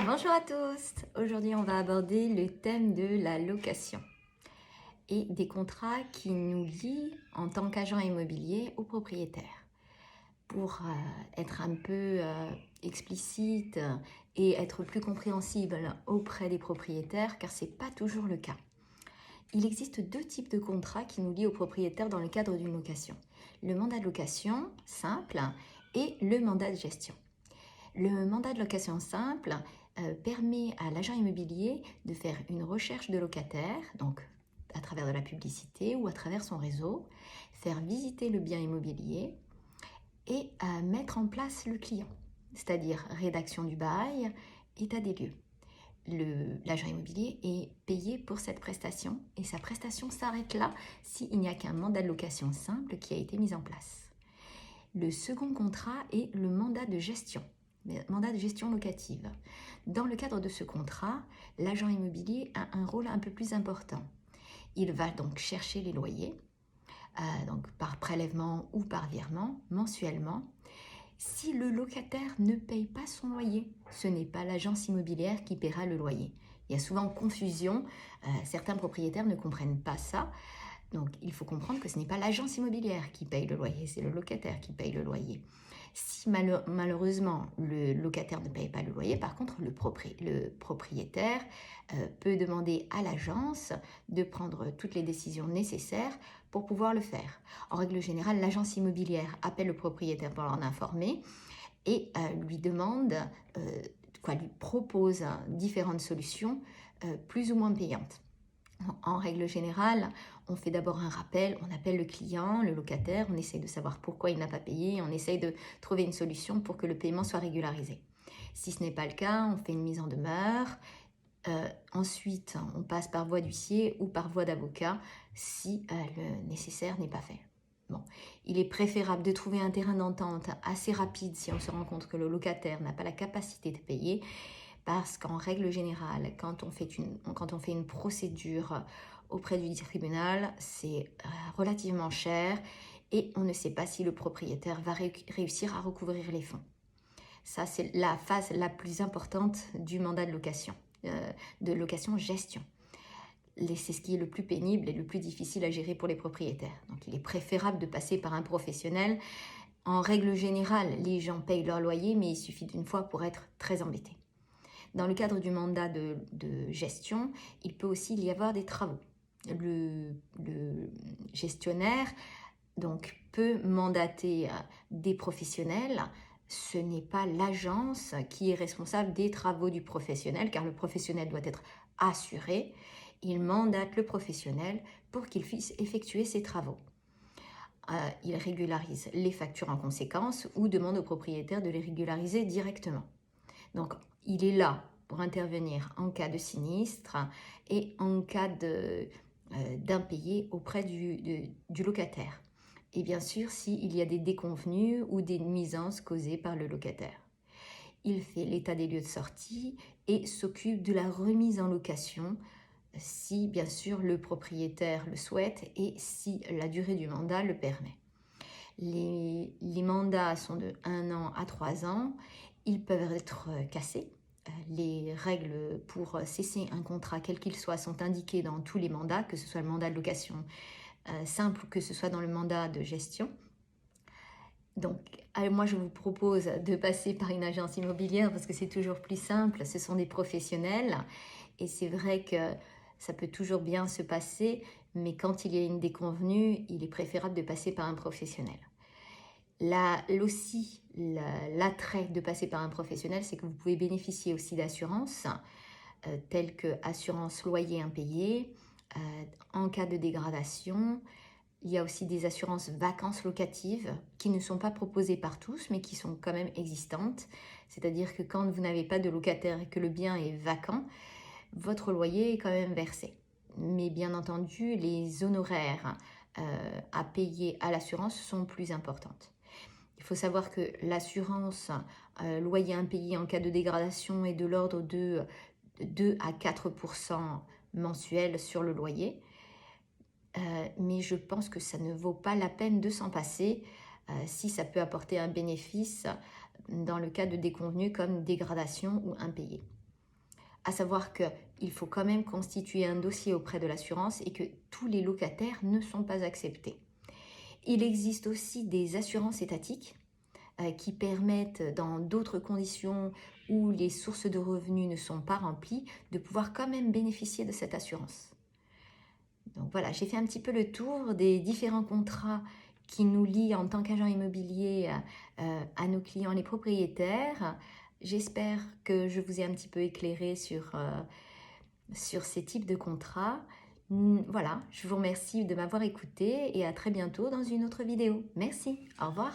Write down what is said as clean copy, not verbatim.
Bonjour à tous. Aujourd'hui, on va aborder le thème de la location et des contrats qui nous lient en tant qu'agent immobilier au propriétaire. Pour être un peu explicite et être plus compréhensible auprès des propriétaires, car ce n'est pas toujours le cas. Il existe deux types de contrats qui nous lient au propriétaire dans le cadre d'une location. Le mandat de location simple et le mandat de gestion. Le mandat de location simple permet à l'agent immobilier de faire une recherche de locataires, donc à travers de la publicité ou à travers son réseau, faire visiter le bien immobilier et mettre en place le client, c'est-à-dire rédaction du bail, état des lieux. L'agent immobilier est payé pour cette prestation et sa prestation s'arrête là s'il n'y a qu'un mandat de location simple qui a été mis en place. Le second contrat est le mandat de gestion. Mandat de gestion locative. Dans le cadre de ce contrat, l'agent immobilier a un rôle un peu plus important. Il va donc chercher les loyers, donc par prélèvement ou par virement, mensuellement. Si le locataire ne paye pas son loyer, ce n'est pas l'agence immobilière qui paiera le loyer. Il y a souvent confusion, certains propriétaires ne comprennent pas ça. Donc, il faut comprendre que ce n'est pas l'agence immobilière qui paye le loyer, c'est le locataire qui paye le loyer. Si malheureusement le locataire ne paye pas le loyer, par contre, le propriétaire peut demander à l'agence de prendre toutes les décisions nécessaires pour pouvoir le faire. En règle générale, l'agence immobilière appelle le propriétaire pour l'en informer et lui demande, lui propose différentes solutions plus ou moins payantes. En règle générale, on fait d'abord un rappel, on appelle le client, le locataire, on essaye de savoir pourquoi il n'a pas payé, on essaye de trouver une solution pour que le paiement soit régularisé. Si ce n'est pas le cas, on fait une mise en demeure. Ensuite, on passe par voie d'huissier ou par voie d'avocat si le nécessaire n'est pas fait. Bon, il est préférable de trouver un terrain d'entente assez rapide si on se rend compte que le locataire n'a pas la capacité de payer, parce qu'en règle générale, quand on fait une procédure auprès du tribunal, c'est relativement cher et on ne sait pas si le propriétaire va réussir à recouvrir les fonds. Ça, c'est la phase la plus importante du mandat de location-gestion. C'est ce qui est le plus pénible et le plus difficile à gérer pour les propriétaires. Donc, il est préférable de passer par un professionnel. En règle générale, les gens payent leur loyer, mais il suffit d'une fois pour être très embêtés. Dans le cadre du mandat de gestion, il peut aussi y avoir des travaux. Le gestionnaire donc, peut mandater des professionnels. Ce n'est pas l'agence qui est responsable des travaux du professionnel, car le professionnel doit être assuré. Il mandate le professionnel pour qu'il puisse effectuer ses travaux. Il régularise les factures en conséquence ou demande au propriétaire de les régulariser directement. Donc, il est là pour intervenir en cas de sinistre et en cas d'impayé auprès du locataire. Et bien sûr, s'il y a des déconvenues ou des nuisances causées par le locataire. Il fait l'état des lieux de sortie et s'occupe de la remise en location si, bien sûr, le propriétaire le souhaite et si la durée du mandat le permet. Les mandats sont de 1 an à 3 ans. Ils peuvent être cassés. Les règles pour cesser un contrat, quel qu'il soit, sont indiquées dans tous les mandats, que ce soit le mandat de location simple ou que ce soit dans le mandat de gestion. Donc, moi, je vous propose de passer par une agence immobilière parce que c'est toujours plus simple. Ce sont des professionnels et c'est vrai que ça peut toujours bien se passer, mais quand il y a une déconvenue, il est préférable de passer par un professionnel. Aussi, l'attrait de passer par un professionnel, c'est que vous pouvez bénéficier aussi d'assurances telles que assurance loyer impayé, en cas de dégradation. Il y a aussi des assurances vacances locatives qui ne sont pas proposées par tous, mais qui sont quand même existantes. C'est-à-dire que quand vous n'avez pas de locataire et que le bien est vacant, votre loyer est quand même versé. Mais bien entendu, les honoraires à payer à l'assurance sont plus importantes. Il faut savoir que l'assurance loyer impayé en cas de dégradation est de l'ordre de 2 à 4% mensuel sur le loyer. Mais je pense que ça ne vaut pas la peine de s'en passer si ça peut apporter un bénéfice dans le cas de déconvenues comme dégradation ou impayé. à savoir qu'il faut quand même constituer un dossier auprès de l'assurance et que tous les locataires ne sont pas acceptés. Il existe aussi des assurances étatiques qui permettent, dans d'autres conditions où les sources de revenus ne sont pas remplies, de pouvoir quand même bénéficier de cette assurance. Donc voilà, j'ai fait un petit peu le tour des différents contrats qui nous lient en tant qu'agent immobilier à nos clients, les propriétaires. J'espère que je vous ai un petit peu éclairé sur ces types de contrats. Voilà, je vous remercie de m'avoir écouté et à très bientôt dans une autre vidéo. Merci, au revoir.